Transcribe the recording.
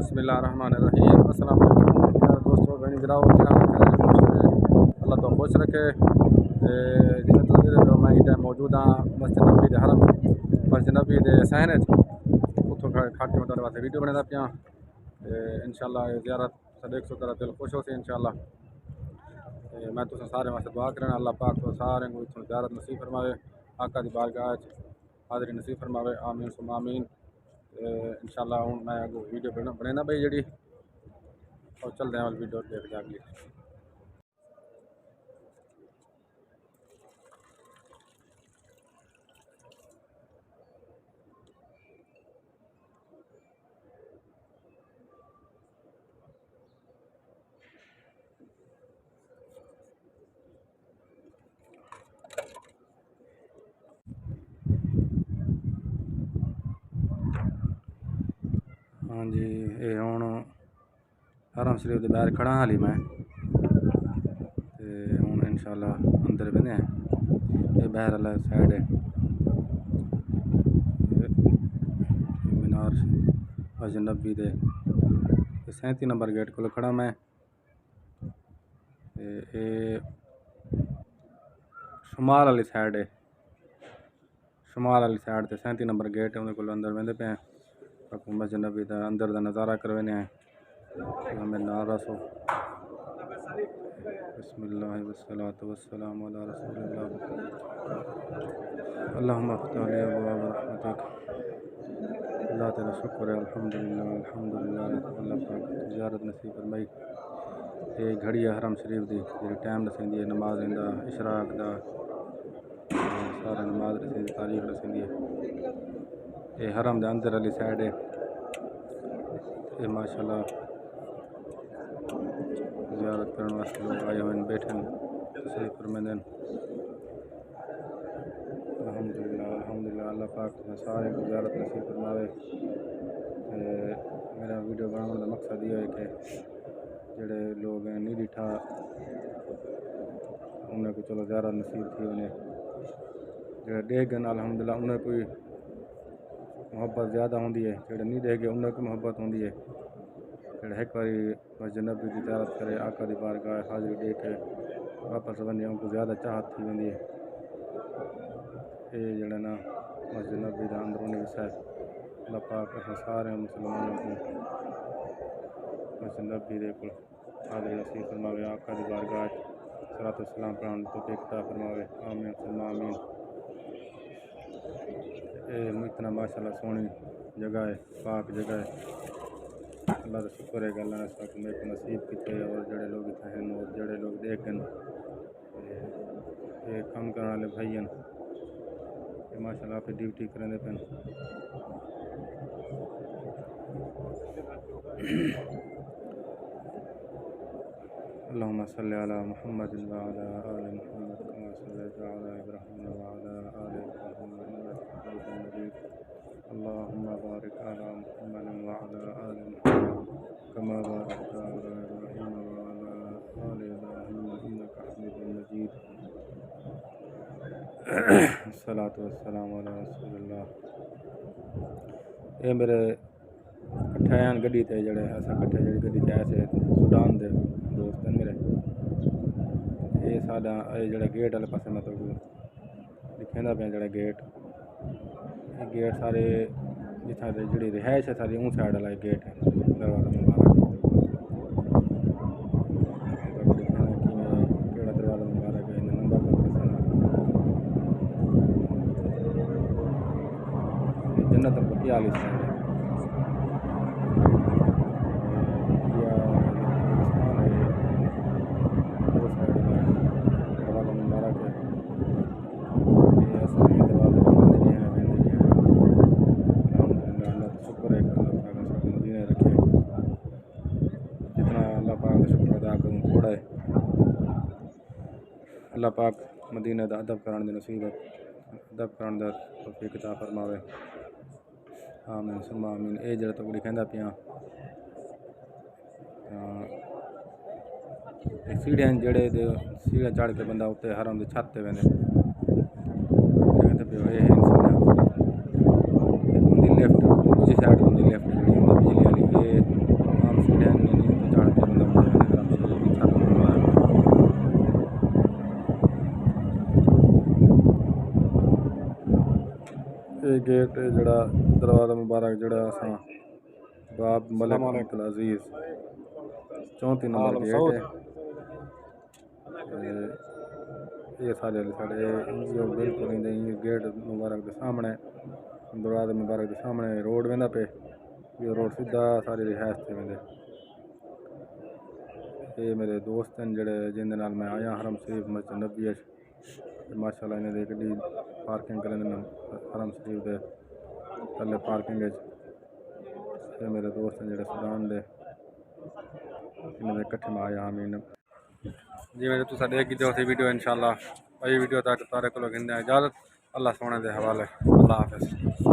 बिस्मिल्लाहिर्रहमानिर्रहीम। अस्सलाम वालेकुम यार दोस्तों, बहन गिराओ क्या हाल है? अल्लाह तो खुश रखे। जिन्हें तस्वीर जो मैं इस टाइम मौजूद हाँ मस्जिद नबी दे हरम मस्जिद नबी दे सहने उतो खाके मैं वास्ते वीडियो बनाता पिया। इंशाअल्लाह ज़ियारत देख सो तेरा दिल खुश हो सी इंशाअल्लाह। मैं तुसें सारे वास्ते दुआ करना अल्लाह पाक तो सारे को इत्थों ज़ियारत नसीब फरमावे, आका दी बारगाह हाज़री नसीब फरमावे, आमीन सुम्मा आमीन। इंशाअल्लाह हूँ मैं अगो वीडियो बनाना भाई जी और चलते हैं वीडियो देखते अगली। हाँ जी, ये हूँ हरम शरीफ के बाहर खड़ा हाली मैं हूँ इंशाअल्लाह अंदर बने हैं। ये बाहर वाला साइड है मीनार मस्जिद नबी दे 37 नंबर गेट को खड़ा मैं। ये शुमाल वाली साइड है, शुमाल वाली साइड से 37 नंबर गेट है उन्हें को अंदर वेंदे पे हैं। मस्जिद नबी का अंदर का नज़ारा करवाने हैं। हमें नाम रसो बिस्मिल्लाह वस्सलातु वस्सलामु अला रसूलिल्लाह अल्लाहुम्मा फ़्तह ली अबवाब रहमतिक। अल्लाह तेरा शुक्र है अल्हम्दुलिल्लाह अल्हम्दुलिल्लाह। अल्लाह पाक ज़ियारत नसीब फरमाई। ये घड़ी है हरम शरीफ की जी टाइम दसेंदी है नमाज इंदा इशराक दा सारा नमाज दसेंदी तारीख दसेंदी है। ये हरम के अंदर वाली साइड है। ये माशाल्लाह ज़ियारत करने वास्ते लोग आए हुए बैठे तशरीफ़ फरमाते। अल्हम्दुलिल्लाह अल्हम्दुलिल्लाह। अल्लाह पाक सारे को ज़ियारत नसीब फरमावे। मेरा वीडियो बनाने का मकसद ये है कि जोड़े लोग नहीं डिठा उन्हें को चलो ज़ियारत नसीब थी उन्हें जो देखन अल्हम्दुलिल्लाह उन्हें कोई मोहब्बत ज़्यादा होंगी है, जो नहीं देखे उन्हें कोई मोहब्बत होंगी है। जो एक बारी मस्जिद नबी की ज़ियारत करे आका दी बारगाह हाज़री दे के वापस वञे उनको ज़्यादा चाहत थी वेंदी है। ये जड़ा ना मस्जिद नबी का अंदरूनी हिस्सा है। अल्लाह पाक असां सारे मुसलमानों को मस्जिद नबी दे को हाज़री नसीब फरमावे, आका दी बारगाह सलात व सलाम पढ़ाने तो अता फरमावे, आमीन सुम्मा आमीन। इतना माशाल्लाह सोहनी जगह है, पाक जगह है। अल्लाह का शुक्र है कि अल्लाह ने साथ मेरे को नसीब किए और जोड़े लोग इतने हैं और जोड़े लोग देखन ये काम करने वाले भाई हैं ये माशाल्लाह आप ड्यूटी करेंगे पे। अल्लाहुम्मा सल्लि अला मुहम्मद व अला आलि मुहम्मद कमा सल्लैता अला इब्राहीम व अला आलि इब्राहीम इन्नका हमीदुम मजीद। अल्लाहुम्मा बारिक अला मुहम्मद व अला आलि मुहम्मद कमा बारकता अला इब्राहीम व अला आलि इब्राहीम इन्नका हमीदुम मजीद। अस्सलातु वस्सलामु अला रसूलिल्लाह। ये मेरे कट्ठे हैं गड्डी ते जड़े असां कट्ठे जी गड्डी ते आए थे सूडान दे दोस्त हैं मेरे। ये साडा ये जड़ा गेट वाले पासे मैं तो दिखेंदा पे जड़ा गेट ये गेट सारे जिथा जी रिहाइश है सारी ऊँ साइड वाला गेट है दरवाजा मुबारक। दिखेंदा कि केड़ा दरवाजा मुबारक है नंबर तो जन्नत बकिया वाली साइड है। अल्लाह पाक मदीने का अदब कराने की नसीब अदब कराने का तौफीक अता फरमावे, आमीन सुम्मा आमीन। ये जरा तो लिखा पिया सीढ़ियाँ जड़े सीढ़ियाँ चढ़ के बंदा उत्ते हरम की छत पे वेंदे पियो। ये होंगी लिफ्ट दूसरी साइड होंगी लिफ्ट जी बिजली वाली। ये ये गेट जड़ा दरवाज़ा मुबारक जड़ा असां बाब मलिक अब्दुल अजीज़ 34 नंबर गेट है। ये सारे साढ़े बिल्कुल गेट मुबारक के सामने दरवाज़े मुबारक के सामने रोड वेंदा पे ये रोड सीधा सारी रिहायश से वेंदे। ये मेरे दोस्त हैं जड़े जिंदे नाल मैं आया हरम शरीफ मस्जिद नबी माशाल्लाह इन्हें दे गड्डी पार्किंग करें हरम शरीफ दे थल्ले पार्किंग ये मेरे दोस्त हैं जड़े सुडान दे इन्हें दे कट्ठे में आया आमीन जी मेरे तुसा देखी जो सी वीडियो इंशाल्लाह अगली वीडियो तक तारे को गिंदे इजाज़त अल्लाह सोने दे हवाले अल्लाह हाफिज़।